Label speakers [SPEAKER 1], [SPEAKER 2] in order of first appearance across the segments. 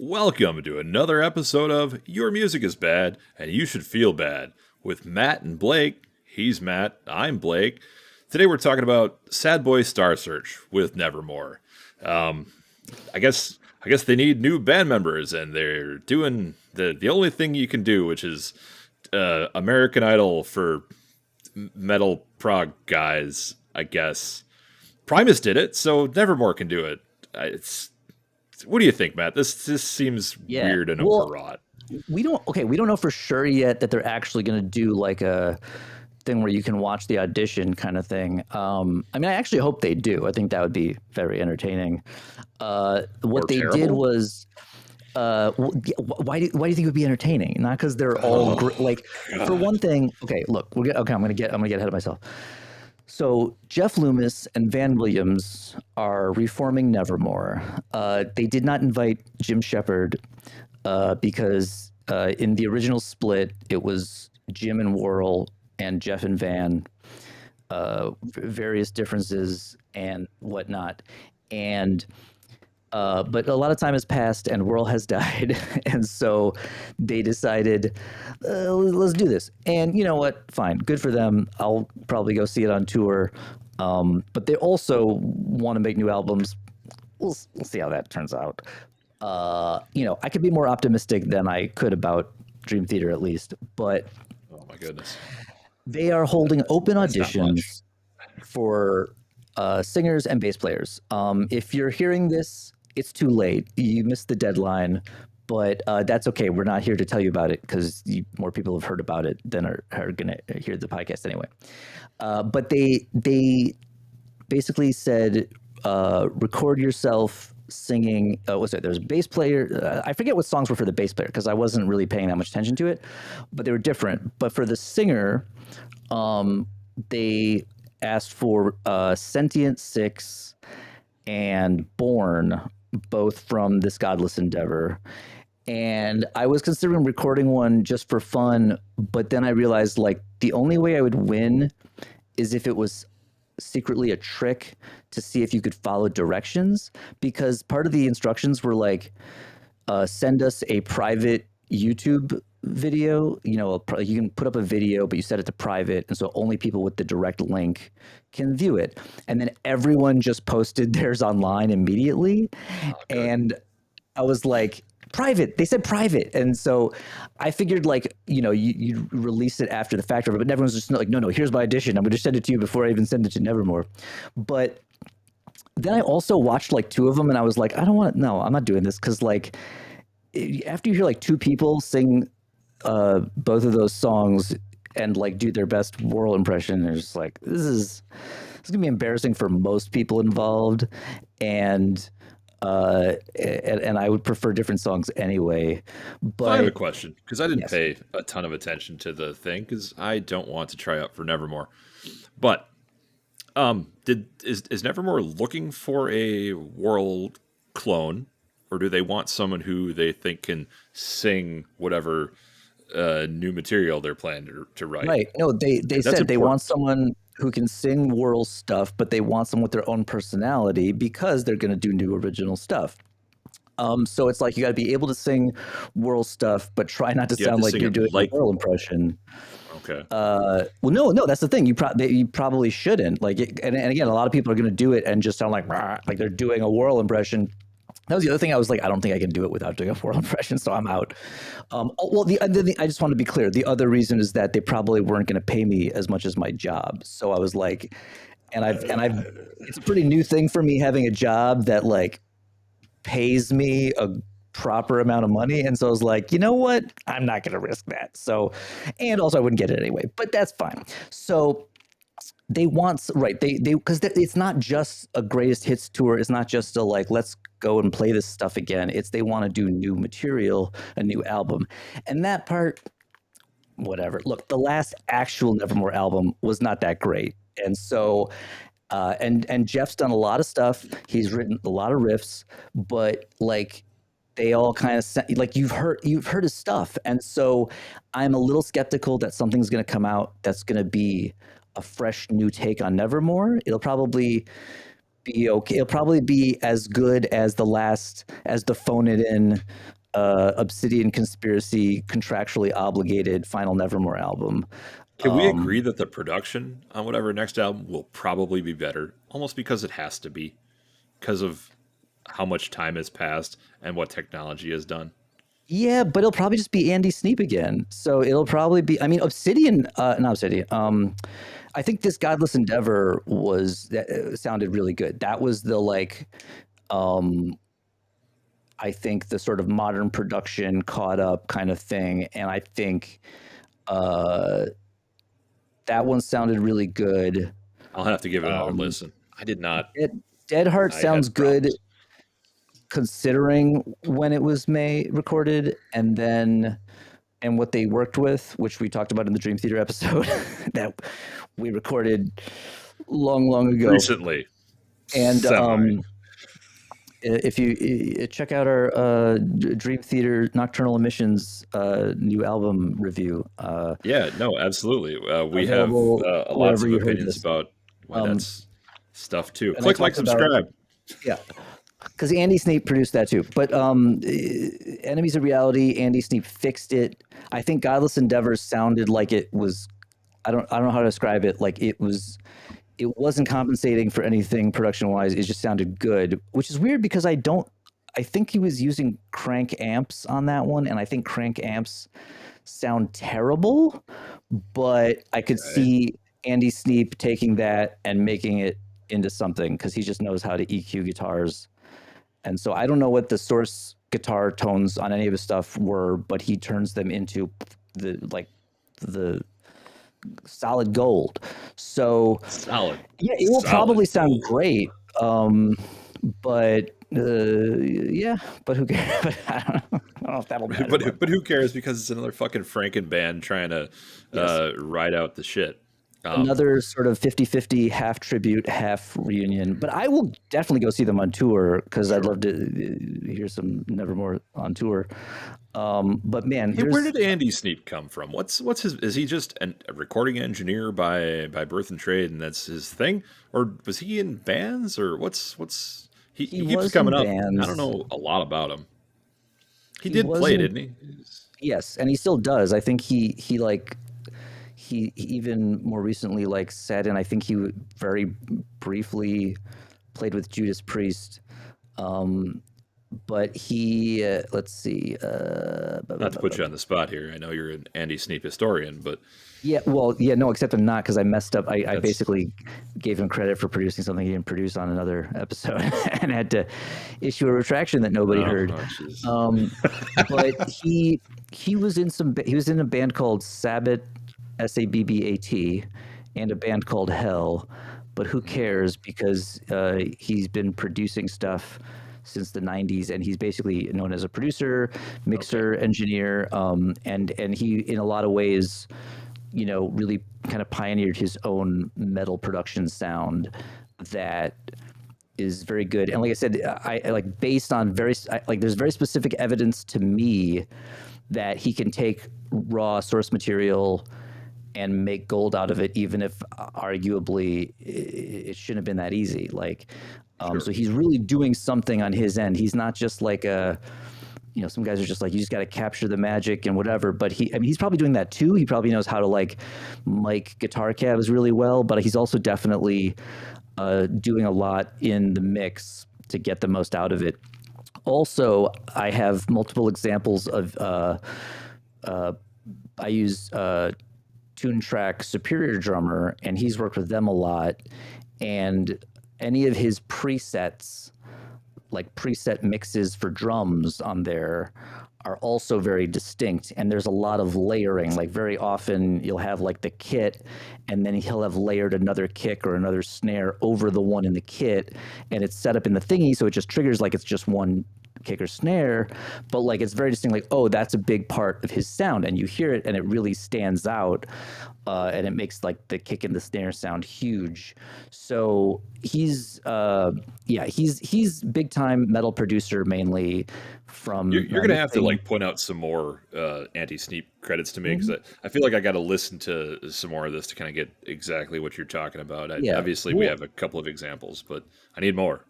[SPEAKER 1] Welcome to another episode of Your Music is Bad and You Should Feel Bad with Matt and Blake. He's Matt, I'm Blake. Today we're talking about Sadboy Starsearch with Nevermore. I guess they need new band members, and they're doing the only thing you can do, which is American Idol for metal prog guys, I guess. Primus did it, so Nevermore can do it. What do you think, Matt? This seems weird and overwrought.
[SPEAKER 2] We don't know for sure yet that they're actually going to do like a thing where you can watch the audition kind of thing. I mean, I actually hope they do. I think that would be very entertaining. What they did was, why do you think it would be entertaining? Not because they're all like, for one thing. Okay, look, I'm gonna get ahead of myself. So Jeff Loomis and Van Williams are reforming Nevermore. They did not invite Jim Shepard because in the original split, it was Jim and Warrel and Jeff and Van, various differences and whatnot. And but a lot of time has passed and Warrel has died. And so they decided, let's do this. And you know what? Fine. Good for them. I'll probably go see it on tour. But they also want to make new albums. We'll see how that turns out. I could be more optimistic than I could about Dream Theater at least. But
[SPEAKER 1] oh my goodness.
[SPEAKER 2] They are holding open auditions for singers and bass players. If you're hearing this, it's too late. You missed the deadline, but that's okay. We're not here to tell you about it because more people have heard about it than are going to hear the podcast anyway. But they basically said, record yourself singing. There's a bass player. I forget what songs were for the bass player because I wasn't really paying that much attention to it, but they were different. But for the singer, they asked for Sentient Six and Born, both from This Godless Endeavor. And I was considering recording one just for fun, but then I realized like the only way I would win is if it was secretly a trick to see if you could follow directions, because part of the instructions were like, send us a private YouTube video. You can put up a video, but you set it to private, and so only people with the direct link can view it. And then everyone just posted theirs online immediately. And I was like, private. They said private, and so I figured like you release it after the fact, but everyone's just like, no, here's my audition. I'm going to send it to you before I even send it to Nevermore. But then I also watched like two of them, and I was like, I'm not doing this because like after you hear like two people sing both of those songs and like do their best Warrel impression, they're just like, this is gonna be embarrassing for most people involved, and I would prefer different songs anyway. But
[SPEAKER 1] I have a question because I didn't pay a ton of attention to the thing because I don't want to try out for Nevermore. But is Nevermore looking for a Warrel clone, or do they want someone who they think can sing whatever new material they're planning to write?
[SPEAKER 2] Right. No, they said they want someone who can sing Warrel stuff, but they want someone with their own personality because they're going to do new original stuff. So it's like you got to be able to sing Warrel stuff, but try not to sound like you're doing a Warrel impression.
[SPEAKER 1] Okay.
[SPEAKER 2] Well, no, that's the thing. You probably shouldn't. Like, and again, a lot of people are going to do it and just sound like they're doing a Warrel impression. That was the other thing. I was like, I don't think I can do it without doing a Warrel impression, so I'm out. Well, I just want to be clear. The other reason is that they probably weren't going to pay me as much as my job. So I was like, and I've it's a pretty new thing for me having a job that like pays me a proper amount of money. And so I was like, you know what? I'm not going to risk that. So, and also I wouldn't get it anyway, but that's fine. So they want, right. They, cause it's not just a greatest hits tour. It's not just a like, let's go and play this stuff again. It's, they want to do new material, a new album. And that part, whatever. Look, the last actual Nevermore album was not that great. And so, and Jeff's done a lot of stuff. He's written a lot of riffs, but like they all kind of like you've heard his stuff. And so I'm a little skeptical that something's going to come out that's going to be a fresh new take on Nevermore. It'll probably be okay. It'll probably be as good as the Phone It In, Obsidian Conspiracy contractually obligated Final Nevermore album.
[SPEAKER 1] Can we agree that the production on whatever next album will probably be better, almost because it has to be, because of how much time has passed and what technology has done?
[SPEAKER 2] Yeah, but it'll probably just be Andy Sneap again. So it'll probably be. I mean, Obsidian, not Obsidian. I think this Godless Endeavor sounded really good. That was the like, um, I think the sort of modern production caught up kind of thing, and I think uh, that one sounded really good.
[SPEAKER 1] I'll have to give it another
[SPEAKER 2] Um,
[SPEAKER 1] listen. I did not.
[SPEAKER 2] Dead Heart
[SPEAKER 1] I had
[SPEAKER 2] sounds good
[SPEAKER 1] problems.
[SPEAKER 2] considering when it was recorded, and what they worked with, which we talked about in the Dream Theater episode that we recorded long ago.
[SPEAKER 1] Recently,
[SPEAKER 2] And
[SPEAKER 1] semi.
[SPEAKER 2] if you check out our Dream Theater Nocturnal Emissions new album review,
[SPEAKER 1] Yeah, no, absolutely. We have
[SPEAKER 2] available
[SPEAKER 1] lots
[SPEAKER 2] wherever
[SPEAKER 1] of
[SPEAKER 2] you heard
[SPEAKER 1] opinions
[SPEAKER 2] this.
[SPEAKER 1] about why
[SPEAKER 2] Um,
[SPEAKER 1] that's stuff too.
[SPEAKER 2] and I
[SPEAKER 1] Click, like,
[SPEAKER 2] talked about,
[SPEAKER 1] subscribe.
[SPEAKER 2] yeah, because Andy Sneap produced that too. But Enemies of Reality, Andy Sneap fixed it. I think Godless Endeavors sounded like it was. I don't know how to describe it. Like it wasn't compensating for anything production wise. It just sounded good, which is weird because I think he was using crank amps on that one, and I think crank amps sound terrible, but I could
[SPEAKER 1] Okay.
[SPEAKER 2] see Andy Sneap taking that and making it into something because he just knows how to EQ guitars. And so I don't know what the source guitar tones on any of his stuff were, but he turns them into the solid gold. So
[SPEAKER 1] Solid,
[SPEAKER 2] yeah, it will
[SPEAKER 1] solid
[SPEAKER 2] probably sound
[SPEAKER 1] gold.
[SPEAKER 2] great. But yeah, but who cares? I don't know if that'll matter, but
[SPEAKER 1] But who cares? Because it's another fucking Franken band trying to
[SPEAKER 2] yes.
[SPEAKER 1] ride out the shit.
[SPEAKER 2] Another sort of 50-50, half tribute, half reunion. But I will definitely go see them on tour because I'd
[SPEAKER 1] Sure.
[SPEAKER 2] love to hear some Nevermore on tour. But man,
[SPEAKER 1] Hey, where
[SPEAKER 2] there's
[SPEAKER 1] did Andy Sneap come from? What's his? Is he just a recording engineer by birth and trade, and that's his thing, or was he in bands, or what's
[SPEAKER 2] he
[SPEAKER 1] he keeps
[SPEAKER 2] was in
[SPEAKER 1] coming up. I don't
[SPEAKER 2] bands.
[SPEAKER 1] know a lot about him. He
[SPEAKER 2] He
[SPEAKER 1] did
[SPEAKER 2] was
[SPEAKER 1] play,
[SPEAKER 2] in
[SPEAKER 1] didn't he?
[SPEAKER 2] Yes, and he still does. I think he even more recently like said, and I think very briefly played with Judas Priest. Um, but he let's see,
[SPEAKER 1] Not to put you on the spot here. I know you're an Andy Sneap historian, but
[SPEAKER 2] yeah, well, yeah, no, except I'm not because I messed up. I
[SPEAKER 1] that's
[SPEAKER 2] basically gave him credit for producing something he didn't produce on another episode, and had to issue a retraction that nobody heard.
[SPEAKER 1] oh jeez.
[SPEAKER 2] Um, but he was in a band called Sabbat, Sabbat, and a band called Hell. But who cares because he's been producing stuff since the 90s, and he's basically known as a producer,
[SPEAKER 1] Okay,
[SPEAKER 2] mixer, engineer, and he in a lot of ways, really kind of pioneered his own metal production sound that is very good. And like I said, I like based on like there's very specific evidence to me that he can take raw source material and make gold out of it, even if arguably it shouldn't have been that easy. Like, so
[SPEAKER 1] sure.
[SPEAKER 2] he's really doing something on his end. He's not just like some guys are just like, you just got to capture the magic and whatever. But I mean, he's probably doing that too. He probably knows how to like mic guitar cabs really well, but he's also definitely doing a lot in the mix to get the most out of it. Also, I have multiple examples of I use Tune Track Superior Drummer, and he's worked with them a lot. And any of his presets, like preset mixes for drums on there, are also very distinct. And there's a lot of layering. Like very often you'll have like the kit, and then he'll have layered another kick or another snare over the one in the kit, and it's set up in the thingy, so it just triggers like it's just one kick or snare, but like it's very distinct. Like, oh, that's a big part of his sound, and you hear it, and it really stands out, and it makes like the kick and the snare sound huge. So he's big time metal producer mainly from
[SPEAKER 1] You're gonna have to
[SPEAKER 2] mixing.
[SPEAKER 1] like point out some more anti-Sneap credits to me because I feel like I got to listen to some more of this to kind of get exactly what you're talking about.
[SPEAKER 2] Yeah,
[SPEAKER 1] Obviously, we
[SPEAKER 2] well,
[SPEAKER 1] have a couple of examples, but I need more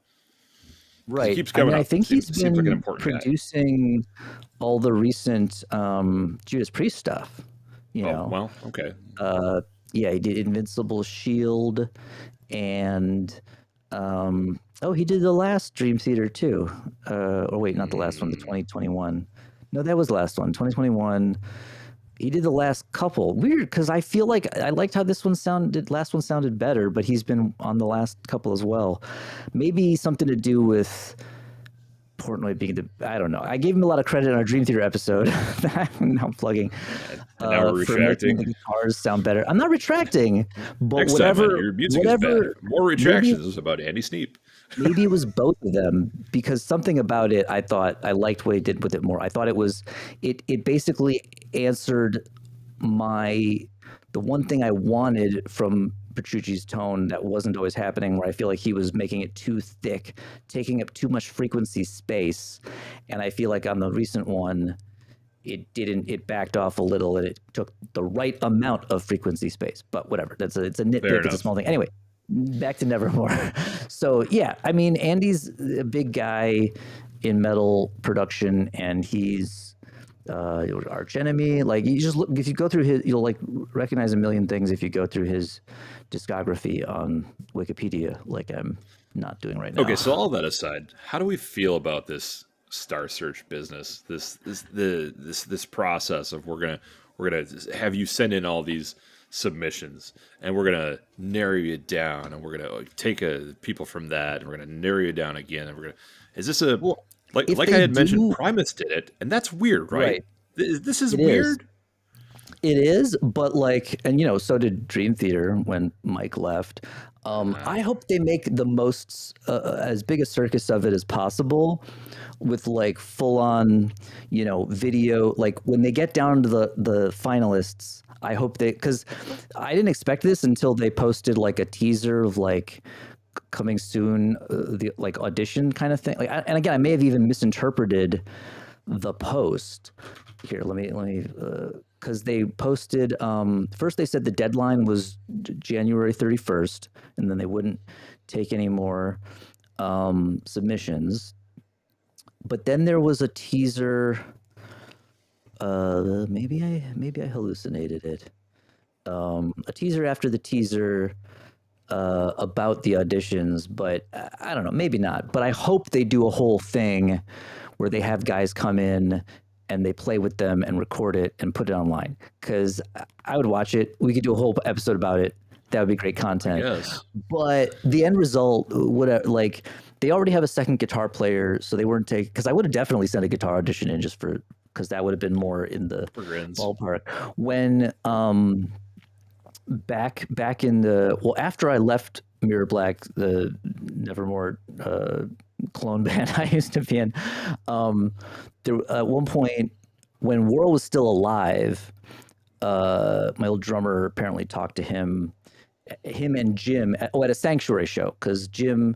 [SPEAKER 1] because he
[SPEAKER 2] right.
[SPEAKER 1] keeps
[SPEAKER 2] I
[SPEAKER 1] coming
[SPEAKER 2] mean, I
[SPEAKER 1] up.
[SPEAKER 2] think he's
[SPEAKER 1] Seems like an
[SPEAKER 2] been
[SPEAKER 1] important guy.
[SPEAKER 2] producing all the recent Judas Priest stuff. You
[SPEAKER 1] Oh
[SPEAKER 2] know,
[SPEAKER 1] well, okay.
[SPEAKER 2] uh, yeah, he did Invincible Shield, and oh, he did the last Dream Theater too. Or wait, not the last one, the
[SPEAKER 1] Mm,
[SPEAKER 2] 2021. No, that was the last one, 2021. He did the last couple. Weird, because I feel like I liked how this one sounded. Last one sounded better, but he's been on the last couple as well. Maybe something to do with Portnoy being the. I don't know. I gave him a lot of credit on our Dream Theater episode. Now I'm plugging
[SPEAKER 1] and now we're
[SPEAKER 2] for making
[SPEAKER 1] retracting.
[SPEAKER 2] the guitars sound better. I'm not retracting, but
[SPEAKER 1] Next time on
[SPEAKER 2] whatever,
[SPEAKER 1] your music is bad.
[SPEAKER 2] whatever.
[SPEAKER 1] More
[SPEAKER 2] Maybe
[SPEAKER 1] retractions about Andy Sneap.
[SPEAKER 2] maybe it was both of them because something about it I thought I liked what he did with it more. I thought it basically answered my the one thing I wanted from Petrucci's tone that wasn't always happening, where I feel like he was making it too thick, taking up too much frequency space. And I feel like on the recent one, it didn't, it backed off a little and it took the right amount of frequency space. But whatever, it's a
[SPEAKER 1] Fair
[SPEAKER 2] nitpick, it's a
[SPEAKER 1] enough.
[SPEAKER 2] small thing. Anyway, back to Nevermore. So yeah, I mean, Andy's a big guy in metal production, and he's arch enemy. Like you just look, if you go through his, you'll like recognize a million things if you go through his discography on Wikipedia, like I'm not doing right
[SPEAKER 1] Okay,
[SPEAKER 2] now.
[SPEAKER 1] so all that aside, how do we feel about this Star Search business? This process of we're gonna have you send in all these submissions, and we're gonna narrow you down, and we're gonna take people from that, and we're gonna narrow you down again, and we're gonna. Is this a
[SPEAKER 2] Well, if
[SPEAKER 1] like I
[SPEAKER 2] they
[SPEAKER 1] had mentioned?
[SPEAKER 2] do,
[SPEAKER 1] Primus did it, and that's weird, right?
[SPEAKER 2] right,
[SPEAKER 1] This is
[SPEAKER 2] it is.
[SPEAKER 1] weird.
[SPEAKER 2] It is, but like, and you know, so did Dream Theater when Mike left.
[SPEAKER 1] Uh,
[SPEAKER 2] I hope they make the most as big a circus of it as possible, with like full on, you know, video. Like when they get down to the finalists, I hope they, because I didn't expect this until they posted like a teaser of like coming soon, the like audition kind of thing. Like, and again, I may have even misinterpreted the post. Here, let me because they posted first they said the deadline was January 31st, and then they wouldn't take any more submissions. But then there was a teaser. Maybe I hallucinated it. A teaser after the teaser about the auditions, but I don't know, maybe not. But I hope they do a whole thing where they have guys come in and they play with them and record it and put it online. Because I would watch it. We could do a whole episode about it. That would be great
[SPEAKER 1] I
[SPEAKER 2] content.
[SPEAKER 1] guess.
[SPEAKER 2] But the end result, would like they already have a second guitar player, so they weren't taking. Because I would have definitely sent a guitar audition in just for because that would have been more in the
[SPEAKER 1] For grins.
[SPEAKER 2] ballpark. When back in the well after I left Mirror Black, the Nevermore clone band I used to be in, there at one point when Warrel was still alive, my old drummer apparently talked to him and Jim at a Sanctuary show because Jim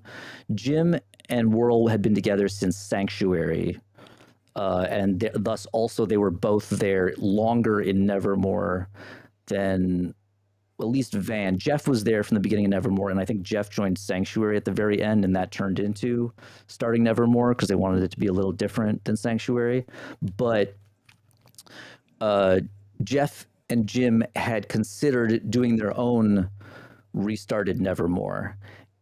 [SPEAKER 2] and Warrel had been together since Sanctuary. And thus also they were both there longer in Nevermore than at least Van. Jeff was there from the beginning of Nevermore, and I think Jeff joined Sanctuary at the very end, and that turned into starting Nevermore because they wanted it to be a little different than Sanctuary. But Jeff and Jim had considered doing their own restarted Nevermore,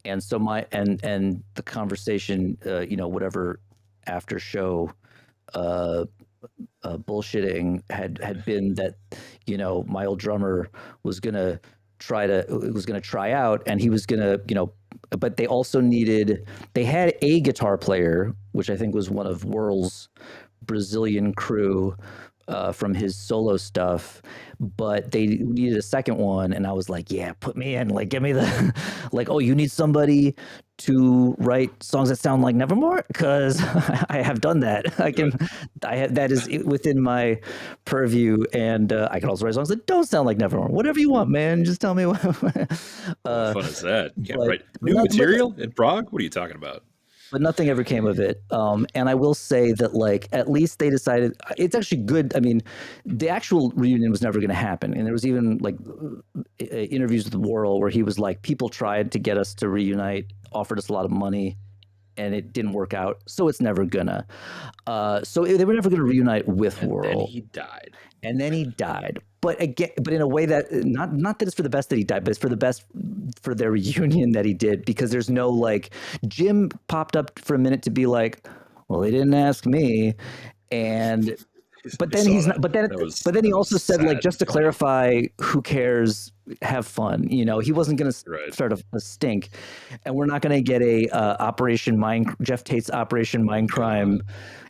[SPEAKER 2] and so and the conversation, you know, whatever after show bullshitting had been that, you know, my old drummer was gonna try out, and he was gonna, you know, but they had a guitar player, which I think was one of Whirl's Brazilian crew, from his solo stuff, but they needed a second one, and I was like, yeah, put me in, like, give me the like, oh, you need somebody to write songs that sound like Nevermore, because I have done that. I have, that is within my purview, and I can also write songs that don't sound like Nevermore. Whatever you want, man, just tell me what.
[SPEAKER 1] What fun is that? You can't
[SPEAKER 2] but,
[SPEAKER 1] write
[SPEAKER 2] but
[SPEAKER 1] new
[SPEAKER 2] not, but
[SPEAKER 1] material in Prague? What are you talking about?
[SPEAKER 2] but nothing ever came of it. And I will say that, like, at least they decided it's actually good. I mean, the actual reunion was never going to happen, and there was even like interviews with Warrel where he was like, people tried to get us to reunite, offered us a lot of money, and it didn't work out, so it's never gonna. So they were never going to reunite with
[SPEAKER 1] And then
[SPEAKER 2] Warrel,
[SPEAKER 1] he died.
[SPEAKER 2] and then he died. But again, but in a way that not that it's for the best that he died, but it's for the best for their reunion that he did, because there's no like Jim popped up for a minute to be like, well, they didn't ask me, and but
[SPEAKER 1] I
[SPEAKER 2] then
[SPEAKER 1] saw
[SPEAKER 2] he's
[SPEAKER 1] that.
[SPEAKER 2] not. But then he
[SPEAKER 1] That was
[SPEAKER 2] also said, like,
[SPEAKER 1] sad
[SPEAKER 2] just
[SPEAKER 1] and
[SPEAKER 2] to
[SPEAKER 1] funny.
[SPEAKER 2] clarify, who cares? Have fun. You know, he wasn't going to
[SPEAKER 1] Right.
[SPEAKER 2] start a stink, and we're not going to get a Operation Mind Jeff Tate's Operation Mind Crime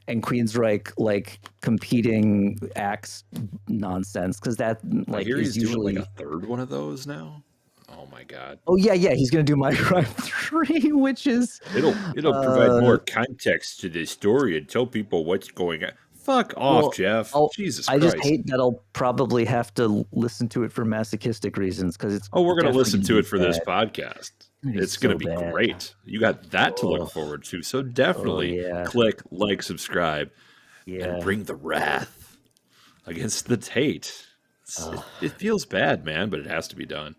[SPEAKER 2] and Queensryche like competing acts nonsense, because that
[SPEAKER 1] I
[SPEAKER 2] like
[SPEAKER 1] hear
[SPEAKER 2] is
[SPEAKER 1] he's doing like
[SPEAKER 2] usually.
[SPEAKER 1] a third one of those now. Oh my god.
[SPEAKER 2] Oh yeah, he's going to do Mind Crime 3, which is
[SPEAKER 1] It'll provide
[SPEAKER 2] uh
[SPEAKER 1] more context to the story and tell people what's going on. Fuck off,
[SPEAKER 2] well,
[SPEAKER 1] Jeff.
[SPEAKER 2] I'll,
[SPEAKER 1] Jesus
[SPEAKER 2] I just
[SPEAKER 1] Christ.
[SPEAKER 2] hate that I'll probably have to listen to it for masochistic reasons, because it's
[SPEAKER 1] Oh, we're gonna
[SPEAKER 2] definitely
[SPEAKER 1] listen
[SPEAKER 2] going to
[SPEAKER 1] to
[SPEAKER 2] be
[SPEAKER 1] it for this
[SPEAKER 2] bad.
[SPEAKER 1] podcast.
[SPEAKER 2] It's going to be
[SPEAKER 1] It's gonna
[SPEAKER 2] so
[SPEAKER 1] be
[SPEAKER 2] bad.
[SPEAKER 1] great. You got that to look
[SPEAKER 2] Oh,
[SPEAKER 1] forward to. So
[SPEAKER 2] oh
[SPEAKER 1] definitely
[SPEAKER 2] yeah,
[SPEAKER 1] click, like, subscribe, and
[SPEAKER 2] yeah.
[SPEAKER 1] bring the wrath against the Tate. It feels bad, man, but it has to be done.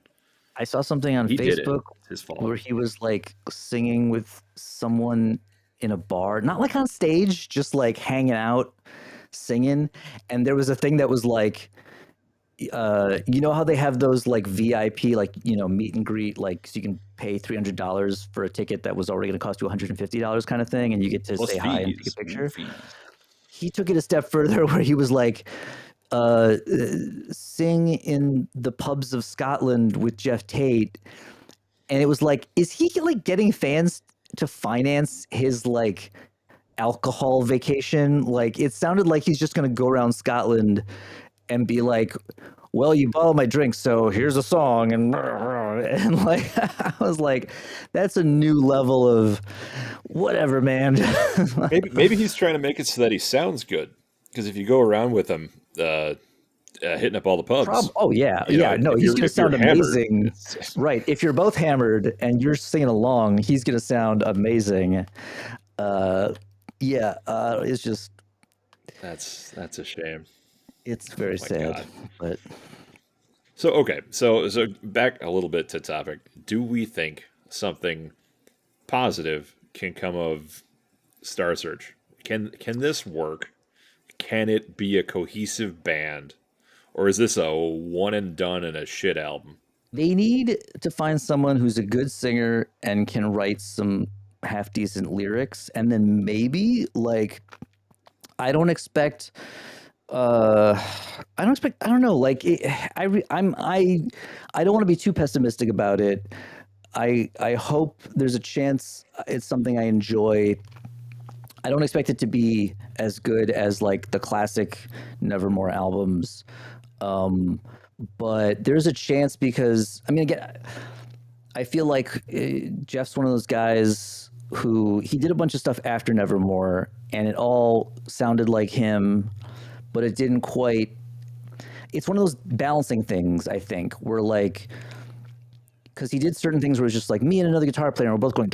[SPEAKER 2] I saw something on
[SPEAKER 1] He did it.
[SPEAKER 2] Facebook
[SPEAKER 1] It's his fault.
[SPEAKER 2] where he was like singing with someone in a bar, not like on stage, just like hanging out, singing. And there was a thing that was like, you know how they have those like VIP, like, you know, meet and greet, like, so you can pay $300 for a ticket that was already going to cost you $150 kind of thing, and you get to
[SPEAKER 1] Plus
[SPEAKER 2] say hi and take a
[SPEAKER 1] fees. Ooh,
[SPEAKER 2] picture.
[SPEAKER 1] fees.
[SPEAKER 2] He took it a step further where he was like, uh, sing in the pubs of Scotland with Jeff Tate. And it was like, is he like getting fans to finance his like alcohol vacation? Like, it sounded like he's just going to go around Scotland and be like, well, you bought all my drinks, so here's a song. And like, I was like, that's a new level of whatever, man.
[SPEAKER 1] Maybe he's trying to make it so that he sounds good. Because if you go around with him, hitting up all the pubs,
[SPEAKER 2] Oh yeah,
[SPEAKER 1] you know,
[SPEAKER 2] yeah. No, he's gonna
[SPEAKER 1] if you're
[SPEAKER 2] sound
[SPEAKER 1] hammered,
[SPEAKER 2] amazing. Right. If you're both hammered and you're singing along, he's gonna sound amazing. Uh, yeah. It's just,
[SPEAKER 1] that's a shame.
[SPEAKER 2] it's
[SPEAKER 1] Oh
[SPEAKER 2] very
[SPEAKER 1] my
[SPEAKER 2] sad.
[SPEAKER 1] god.
[SPEAKER 2] But
[SPEAKER 1] So okay, so back a little bit to topic. Do we think something positive can come of Starsearch? Can this work? Can it be a cohesive band, or is this a one and done and a shit album?
[SPEAKER 2] they need to find someone who's a good singer and can write some half decent lyrics, and then maybe like I don't expect uh I don't know, like I don't want to be too pessimistic about it. I hope there's a chance it's something I enjoy. I don't expect it to be as good as like the classic Nevermore albums, um but there's a chance, because I mean, again, I feel like Jeff's one of those guys who he did a bunch of stuff after Nevermore, and it all sounded like him, but it didn't quite. It's one of those balancing things, I think, where like, because he did certain things where it was just like me and another guitar player, and we're both going,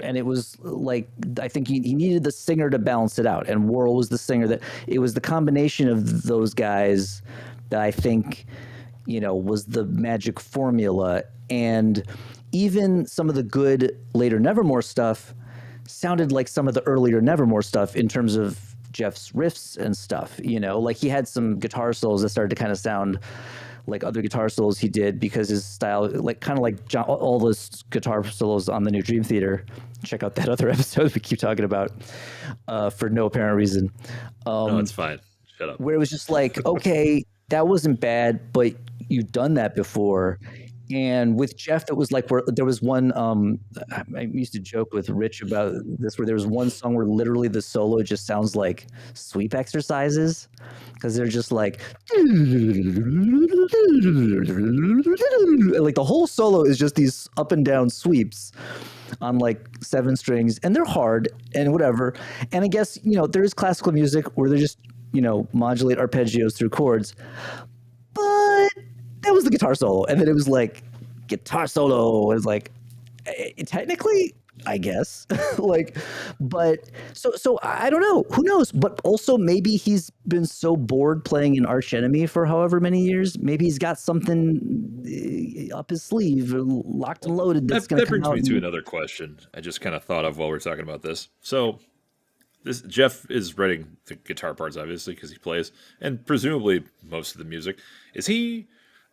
[SPEAKER 2] and it was like, I think he needed the singer to balance it out, and Warrel was the singer that it was the combination of those guys that I think, you know, was the magic formula. And even some of the good later Nevermore stuff sounded like some of the earlier Nevermore stuff in terms of Jeff's riffs and stuff. You know, like he had some guitar solos that started to kind of sound like other guitar solos he did, because his style, like kind of like John, all those guitar solos on the new Dream Theater. Check out that other episode we keep talking about for no apparent reason.
[SPEAKER 1] No, it's fine. Shut up.
[SPEAKER 2] Where it was just like, okay, that wasn't bad, but you've done that before. And with Jeff, it was like where there was one. I used to joke with Rich about this, where there was one song where literally the solo just sounds like sweep exercises, because they're just like the whole solo is just these up and down sweeps on like 7 strings, and they're hard and whatever. And I guess there is classical music where they just modulate arpeggios through chords, but that was the guitar solo, and then it was like guitar solo is like technically, I guess, like, but so I don't know, who knows, but also maybe he's been so bored playing an arch enemy for however many years, maybe he's got something up his sleeve, locked and loaded, that's going to come
[SPEAKER 1] brings
[SPEAKER 2] out.
[SPEAKER 1] me to another question I just kind of thought of while we're talking about this. So this Jeff is writing the guitar parts, obviously, because he plays, and presumably most of the music. Is he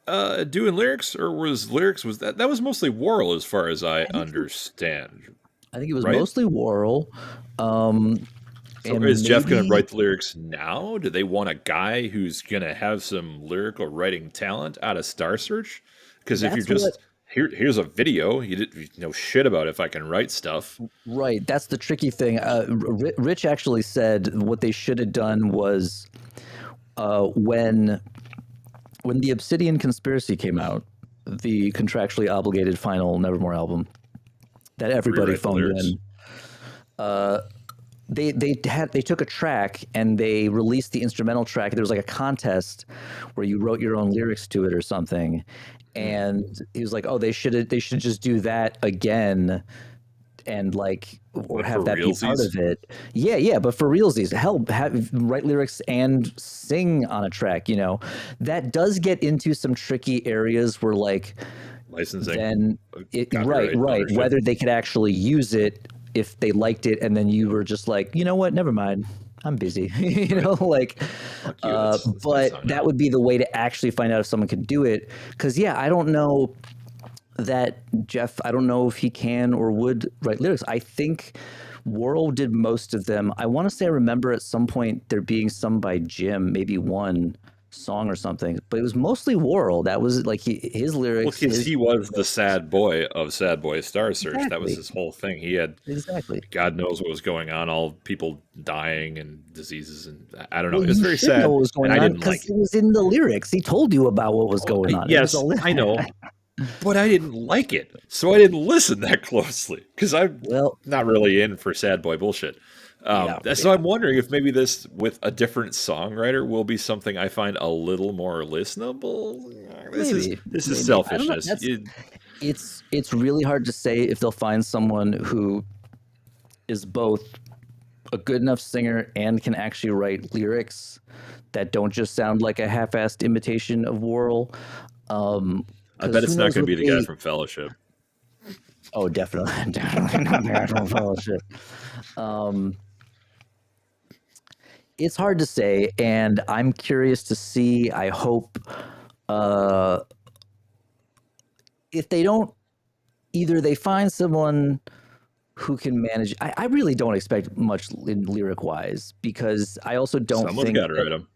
[SPEAKER 1] doing lyrics, or was that was mostly Warrel, as far as I understand?
[SPEAKER 2] I think it was
[SPEAKER 1] right?
[SPEAKER 2] mostly Warrel.
[SPEAKER 1] So is Jeff going to write the lyrics now? Do they want a guy who's going to have some lyrical writing talent out of Starsearch? Because if you're just here's a video, you didn't know shit about if I can write stuff.
[SPEAKER 2] Right, that's the tricky thing. Rich actually said what they should have done was when the Obsidian Conspiracy came out, the contractually obligated final Nevermore album that everybody phoned in. They took a track and they released the instrumental track. There was like a contest where you wrote your own lyrics to it or something, and he was like, "Oh, they should just do that again." And like, or have that be part of it. Yeah, but for realsies, write lyrics and sing on a track. That does get into some tricky areas where like
[SPEAKER 1] licensing.
[SPEAKER 2] Then right. Whether they could actually use it if they liked it, and then you were just like, you know what, never mind, I'm busy. Like, but that would be the way to actually find out if someone could do it. Because I don't know that Jeff, I don't know if he can or would write lyrics. I think Warrel did most of them. I want to say I remember at some point there being some by Jim, maybe one song or something, but it was mostly Warrel. That was like his lyrics.
[SPEAKER 1] Well, he was the sad boy of Sadboy Starsearch.
[SPEAKER 2] Exactly.
[SPEAKER 1] That was his whole thing. He had God knows what was going on, all people dying and diseases, and I don't know. It was very sad.
[SPEAKER 2] Know what was going on because it was in the lyrics. He told you about what was going on.
[SPEAKER 1] Yes, I know. But I didn't like it, so I didn't listen that closely because I'm not really in for sad boy bullshit. So I'm wondering if maybe this with a different songwriter will be something I find a little more listenable. This is selfishness.
[SPEAKER 2] It's really hard to say if they'll find someone who is both a good enough singer and can actually write lyrics that don't just sound like a half-assed imitation of Warrel.
[SPEAKER 1] I bet it's not going to be the guy from Fellowship.
[SPEAKER 2] Oh, definitely not the guy from Fellowship. It's hard to say, and I'm curious to see. I hope if they don't, either they find someone who can manage. I really don't expect much in lyric-wise, because I also don't think
[SPEAKER 1] someone's got to write them.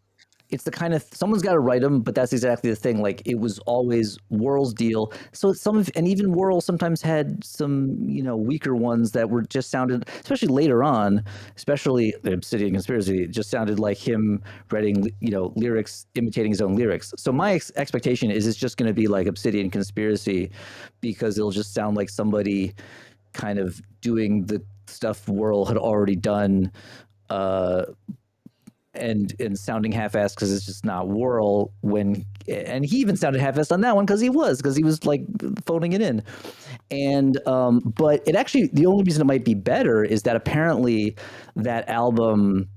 [SPEAKER 2] It's the kind of someone's got to write them, but that's exactly the thing. Like, it was always Warrel's deal. So and even Warrel sometimes had some, weaker ones that were just sounded, especially later on, especially the Obsidian Conspiracy, it just sounded like him writing, lyrics, imitating his own lyrics. So my expectation is it's just going to be like Obsidian Conspiracy, because it'll just sound like somebody kind of doing the stuff Warrel had already done, and sounding half-assed because it's just not Warrel. And he even sounded half-assed on that one because he was like phoning it in. And but it actually, the only reason it might be better is that apparently that album,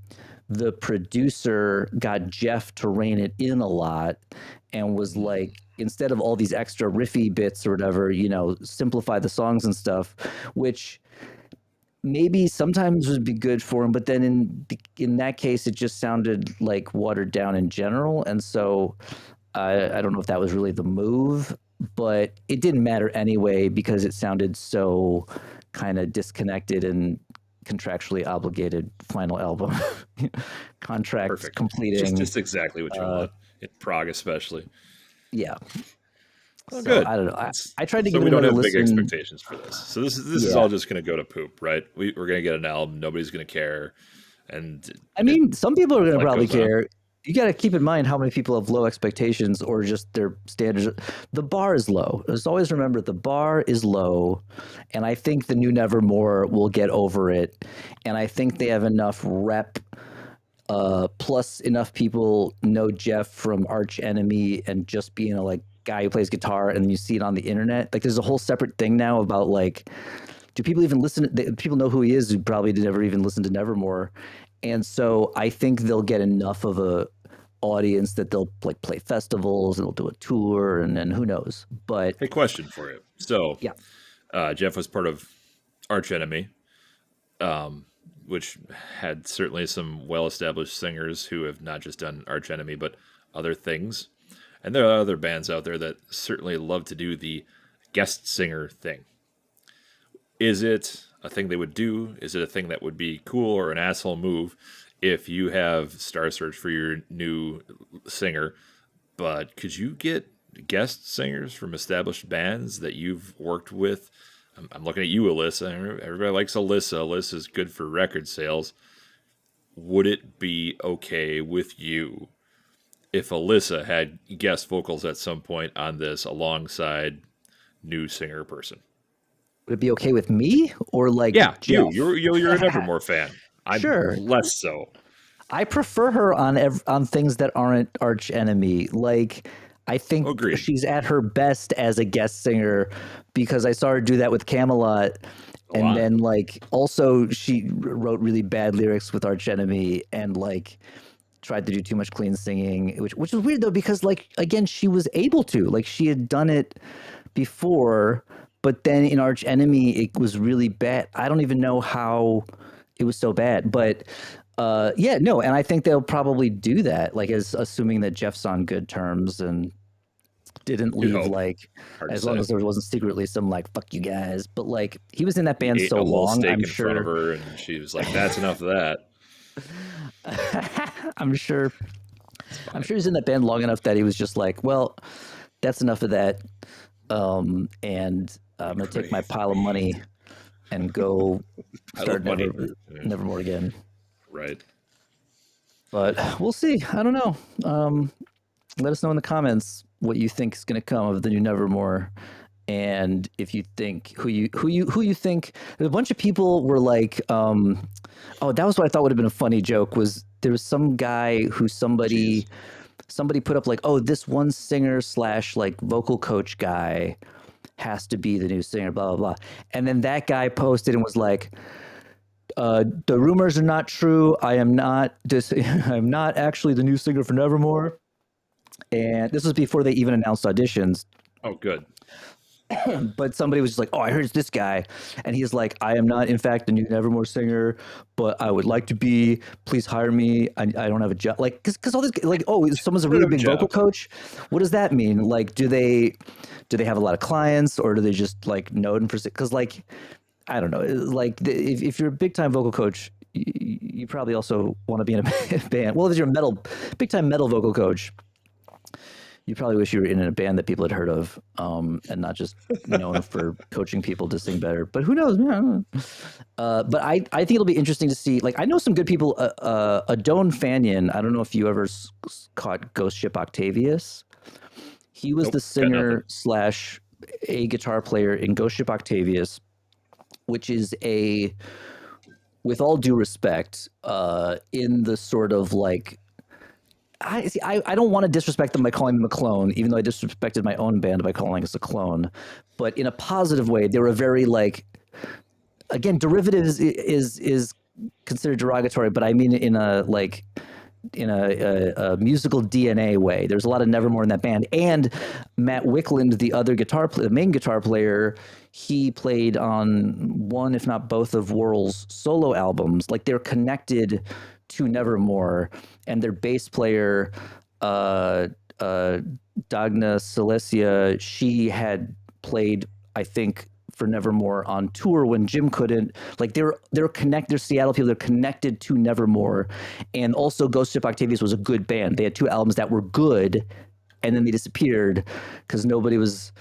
[SPEAKER 2] the producer got Jeff to rein it in a lot and was like, instead of all these extra riffy bits or whatever, simplify the songs and stuff, which maybe sometimes would be good for him, but then in that case, it just sounded like watered down in general. And so I don't know if that was really the move, but it didn't matter anyway, because it sounded so kind of disconnected and contractually obligated final album. Contract completing.
[SPEAKER 1] Just exactly what you want, in Prague especially.
[SPEAKER 2] Yeah.
[SPEAKER 1] Oh,
[SPEAKER 2] So
[SPEAKER 1] good.
[SPEAKER 2] I don't know. I tried to
[SPEAKER 1] So
[SPEAKER 2] give
[SPEAKER 1] we
[SPEAKER 2] it
[SPEAKER 1] don't
[SPEAKER 2] another
[SPEAKER 1] have big
[SPEAKER 2] listen.
[SPEAKER 1] expectations for this. So this is
[SPEAKER 2] Yeah.
[SPEAKER 1] all just going to go to poop, right? We're going to get an album. Nobody's going to care, and
[SPEAKER 2] I mean, some people are going to
[SPEAKER 1] life
[SPEAKER 2] probably
[SPEAKER 1] goes on.
[SPEAKER 2] care. You got to keep in mind how many people have low expectations or just their standards. The bar is low. Just always remember the bar is low. And I think the new Nevermore will get over it. And I think they have enough rep, plus enough people know Jeff from Arch Enemy and just being a like guy who plays guitar, and then you see it on the internet. Like there's a whole separate thing now about like, do people even listen? People know who he is who probably never even listened to Nevermore, and so I think they'll get enough of a audience that they'll like play festivals and they'll do a tour, and then who knows. But
[SPEAKER 1] Hey, question for you. So
[SPEAKER 2] yeah,
[SPEAKER 1] Jeff was part of Arch Enemy, which had certainly some well-established singers who have not just done Arch Enemy but other things. And there are other bands out there that certainly love to do the guest singer thing. Is it a thing they would do? Is it a thing that would be cool or an asshole move if you have Starsearch for your new singer? But could you get guest singers from established bands that you've worked with? I'm looking at you, Alyssa. Everybody likes Alyssa. Alyssa's good for record sales. Would it be okay with you if Alyssa had guest vocals at some point on this alongside new singer person?
[SPEAKER 2] would it be okay with me or like
[SPEAKER 1] Yeah,
[SPEAKER 2] Jeff?
[SPEAKER 1] you're an Evermore fan. I'm
[SPEAKER 2] Sure.
[SPEAKER 1] less so.
[SPEAKER 2] I prefer her on on things that aren't Arch Enemy. Like I think
[SPEAKER 1] Agreed.
[SPEAKER 2] she's at her best as a guest singer because I saw her do that with Camelot.
[SPEAKER 1] A
[SPEAKER 2] And
[SPEAKER 1] lot.
[SPEAKER 2] then like also she wrote really bad lyrics with Arch Enemy and like tried to do too much clean singing, which was weird though because like again she was able to like she had done it before, but then in Arch Enemy it was really bad. I don't even know how it was so bad, but yeah, no, and I think they'll probably do that, like as assuming that Jeff's on good terms and didn't
[SPEAKER 1] You'd
[SPEAKER 2] leave
[SPEAKER 1] hope.
[SPEAKER 2] like
[SPEAKER 1] Hard to
[SPEAKER 2] as long
[SPEAKER 1] say.
[SPEAKER 2] as there wasn't secretly some like fuck you guys, but like he was in that band
[SPEAKER 1] Ate
[SPEAKER 2] so
[SPEAKER 1] a whole
[SPEAKER 2] long,
[SPEAKER 1] steak in front of her, and she was like, "That's enough of that."
[SPEAKER 2] I'm sure
[SPEAKER 1] It's
[SPEAKER 2] I'm
[SPEAKER 1] fine.
[SPEAKER 2] sure he's in that band long enough that he was just like, well, that's enough of that. And I'm gonna take my
[SPEAKER 1] Great.
[SPEAKER 2] pile of money and go
[SPEAKER 1] I love
[SPEAKER 2] start
[SPEAKER 1] money. Yeah,
[SPEAKER 2] Nevermore again.
[SPEAKER 1] right.
[SPEAKER 2] But we'll see. I don't know. Let us know in the comments what you think is going to come of the new Nevermore, and if you think who you think. A bunch of people were like, "Oh, that was what I thought would have been a funny joke." Was there was some guy who
[SPEAKER 1] Jeez.
[SPEAKER 2] somebody put up like, "Oh, this one singer slash like vocal coach guy has to be the new singer," blah blah blah, and then that guy posted and was like, the rumors are not true. I am not this. I'm not actually the new singer for Nevermore. And this was before they even announced auditions.
[SPEAKER 1] Oh, good.
[SPEAKER 2] But somebody was just like, "Oh, I heard it's this guy," and he's like, "I am not, in fact, the new Nevermore singer, but I would like to be. Please hire me. I don't have a job. Like, because all this, like, oh, someone's a
[SPEAKER 1] Don't
[SPEAKER 2] really
[SPEAKER 1] have a
[SPEAKER 2] big vocal
[SPEAKER 1] job.
[SPEAKER 2] coach. What does that mean? Like, do they have a lot of clients, or do they just like know them for? Because like, I don't know. Like, if you're a big time vocal coach, you probably also want to be in a band. Well, if you're a big time metal vocal coach, you probably wish you were in a band that people had heard of, and not just known for coaching people to sing better. But who knows? But I think it'll be interesting to see. Like I know some good people. Adone Fanion. I don't know if you ever caught Ghost Ship Octavius. He was
[SPEAKER 1] Nope,
[SPEAKER 2] the
[SPEAKER 1] got nothing.
[SPEAKER 2] singer slash a guitar player in Ghost Ship Octavius, which is a, with all due respect, in the sort of like I see. I don't want to disrespect them by calling them a clone, even though I disrespected my own band by calling us a clone. But in a positive way, they were very like, again, derivative is considered derogatory, but I mean in a like in a musical DNA way. There's a lot of Nevermore in that band, and Matt Wickland, the other the main guitar player, he played on one, if not both, of Warrel's solo albums. Like they're connected to Nevermore, and their bass player, uh, uh, Dagna Silesia, she had played, I think, for Nevermore on tour when Jim couldn't. Like they're Seattle people. They're connected to Nevermore, and also Ghost Ship Octavius was a good band. They had two albums that were good, and then they disappeared because nobody was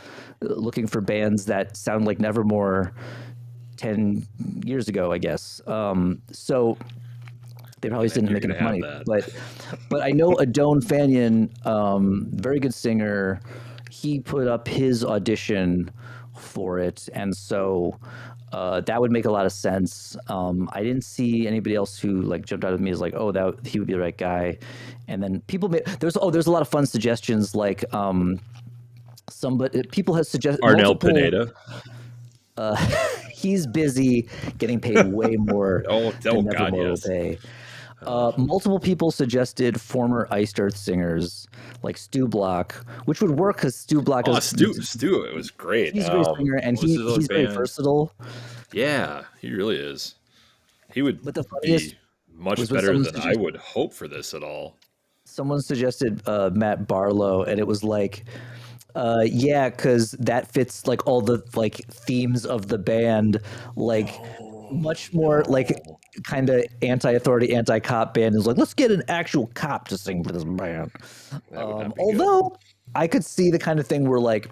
[SPEAKER 2] looking for bands that sound like Nevermore 10 years ago, I guess. So they probably
[SPEAKER 1] And
[SPEAKER 2] didn't
[SPEAKER 1] you're
[SPEAKER 2] make
[SPEAKER 1] gonna
[SPEAKER 2] enough
[SPEAKER 1] have
[SPEAKER 2] money.
[SPEAKER 1] that.
[SPEAKER 2] But I know Adone Fanyon, very good singer, he put up his audition for it, and so that would make a lot of sense. I didn't see anybody else who like jumped out at me as like, oh, that he would be the right guy. And then people made there's a lot of fun suggestions like somebody people have suggested
[SPEAKER 1] Arnel
[SPEAKER 2] multiple.
[SPEAKER 1] Pineda.
[SPEAKER 2] He's busy getting paid way more
[SPEAKER 1] Oh
[SPEAKER 2] than
[SPEAKER 1] God,
[SPEAKER 2] Nevermore will
[SPEAKER 1] yes.
[SPEAKER 2] pay. Multiple people suggested former Iced Earth singers like Stu Block, which would work because Stu Block
[SPEAKER 1] Oh,
[SPEAKER 2] is
[SPEAKER 1] Stu, it was great.
[SPEAKER 2] he's a great singer and
[SPEAKER 1] What was his other
[SPEAKER 2] he's very
[SPEAKER 1] band?
[SPEAKER 2] versatile.
[SPEAKER 1] Yeah, he really is. He would
[SPEAKER 2] But the funniest
[SPEAKER 1] be much
[SPEAKER 2] was when
[SPEAKER 1] better than I would hope for this at all.
[SPEAKER 2] someone suggested Matt Barlow, and it was like, yeah, because that fits like all the like themes of the band, like much more like kind of anti-authority, anti-cop band is like, let's get an actual cop to sing for this band.
[SPEAKER 1] That would not be
[SPEAKER 2] Although I could see the kind of thing where like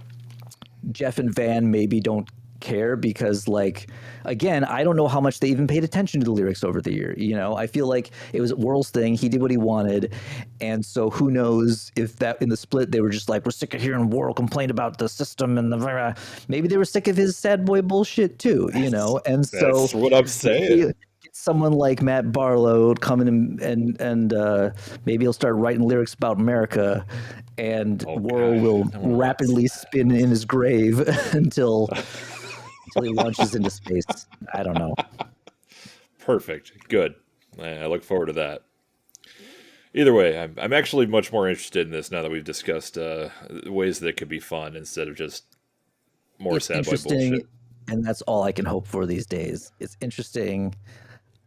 [SPEAKER 2] Jeff and Van maybe don't care because like again I don't know how much they even paid attention to the lyrics over the year. I feel like it was Warrel's thing, he did what he wanted, and so who knows if that in the split they were just like, we're sick of hearing Warrel complain about the system and the maybe they were sick of his sad boy bullshit too, and so
[SPEAKER 1] That's what I'm saying.
[SPEAKER 2] someone like Matt Barlow coming and maybe he'll start writing lyrics about America, and Warrel will rapidly spin in his grave until he launches into space. I don't know.
[SPEAKER 1] Perfect. Good. I look forward to that. Either way, I'm actually much more interested in this now that we've discussed ways that it could be fun instead of just more sad boy bullshit.
[SPEAKER 2] And that's all I can hope for these days. It's interesting.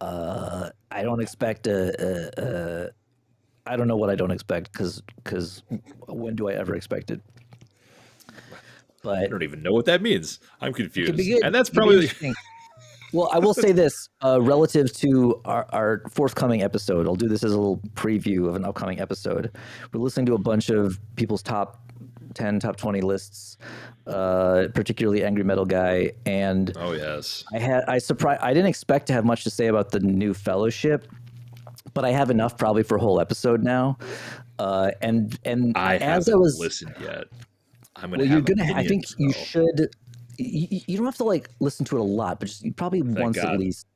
[SPEAKER 2] I don't expect I don't know what I don't expect because when do I ever expect it? But
[SPEAKER 1] I don't even know what that means. I'm confused. And that's
[SPEAKER 2] It could be
[SPEAKER 1] probably
[SPEAKER 2] interesting. Well, I will say this relative to our forthcoming episode. I'll do this as a little preview of an upcoming episode. We're listening to a bunch of people's top 10, top 20 lists, particularly Angry Metal Guy. And
[SPEAKER 1] oh yes,
[SPEAKER 2] I didn't expect to have much to say about the new Fellowship, but I have enough probably for a whole episode now. And
[SPEAKER 1] I
[SPEAKER 2] as
[SPEAKER 1] haven't
[SPEAKER 2] I was
[SPEAKER 1] listened yet. I'm gonna.
[SPEAKER 2] well,
[SPEAKER 1] have
[SPEAKER 2] you're gonna.
[SPEAKER 1] opinions,
[SPEAKER 2] I think
[SPEAKER 1] though.
[SPEAKER 2] you should. You don't have to like listen to it a lot, but just probably once
[SPEAKER 1] God.
[SPEAKER 2] at least.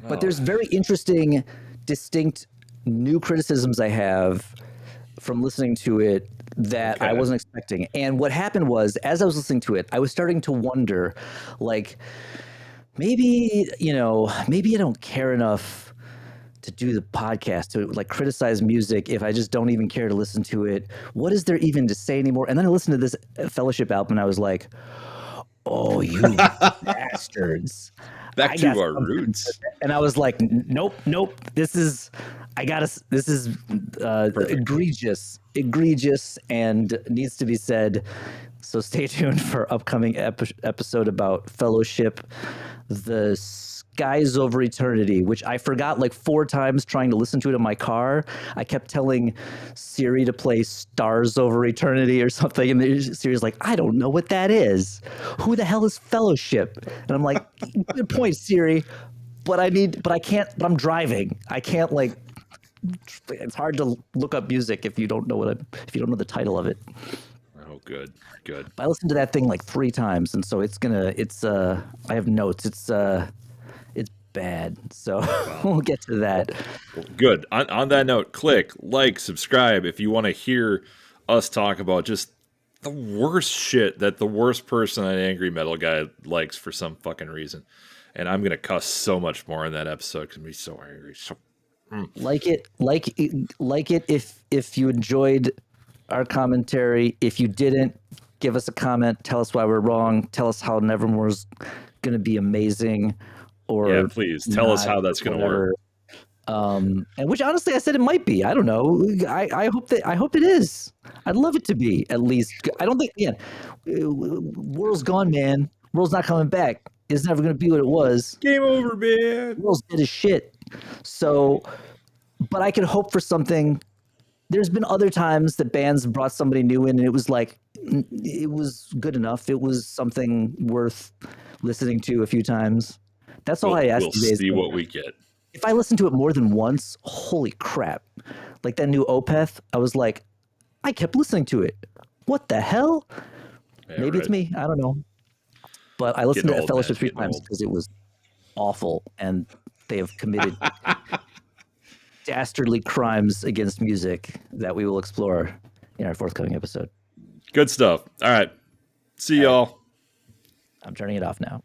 [SPEAKER 2] But there's very interesting, distinct new criticisms I have from listening to it that I wasn't expecting. And what happened was, as I was listening to it, I was starting to wonder, like, maybe maybe I don't care enough to do the podcast, to like criticize music if I just don't even care to listen to it. What is there even to say anymore? And then I listened to this Fellowship album and I was like, oh, you bastards.
[SPEAKER 1] Back to our roots.
[SPEAKER 2] And I was like, nope. This is egregious and needs to be said. So stay tuned for upcoming episode about Fellowship, the Skies Over Eternity, which I forgot like 4 times trying to listen to it in my car. I kept telling Siri to play Stars Over Eternity or something, and Siri's like, I don't know what that is. Who the hell is Fellowship? And I'm like, good point, Siri, but I can't, but I'm driving. I can't like, it's hard to look up music if you don't know if you don't know the title of it.
[SPEAKER 1] Oh, good.
[SPEAKER 2] But I listened to that thing like 3 times, and so I have notes. It's bad. So we'll get to that.
[SPEAKER 1] Good. On that note, click like, subscribe if you want to hear us talk about just the worst shit that the worst person on Angry Metal Guy likes for some fucking reason. And I'm gonna cuss so much more in that episode because I'm be so angry.
[SPEAKER 2] Like it if you enjoyed our commentary. If you didn't, give us a comment. Tell us why we're wrong. Tell us how Nevermore's gonna be amazing. Or
[SPEAKER 1] please tell us how that's going to work.
[SPEAKER 2] And which honestly I said it might be. I don't know. I hope it is. I'd love it to be at least. I don't think World's gone, man. World's not coming back. It's never going to be what it was.
[SPEAKER 1] Game over, man.
[SPEAKER 2] World's dead as shit. So, but I can hope for something there's been other times that bands brought somebody new in and it was like, it was good enough. It was something worth listening to a few times. That's all I ask
[SPEAKER 1] We'll
[SPEAKER 2] these days.
[SPEAKER 1] see what we get.
[SPEAKER 2] If I listen to it more than once, holy crap. Like that new Opeth, I was like, I kept listening to it. What the hell?
[SPEAKER 1] Yeah,
[SPEAKER 2] Maybe it's me. I don't know. But I listened
[SPEAKER 1] Getting
[SPEAKER 2] to
[SPEAKER 1] old,
[SPEAKER 2] Fellowship
[SPEAKER 1] man.
[SPEAKER 2] 3
[SPEAKER 1] Getting
[SPEAKER 2] times
[SPEAKER 1] old.
[SPEAKER 2] because it was awful and they have committed dastardly crimes against music that we will explore in our forthcoming episode.
[SPEAKER 1] Good stuff. All right. See
[SPEAKER 2] All right.
[SPEAKER 1] y'all.
[SPEAKER 2] I'm turning it off now.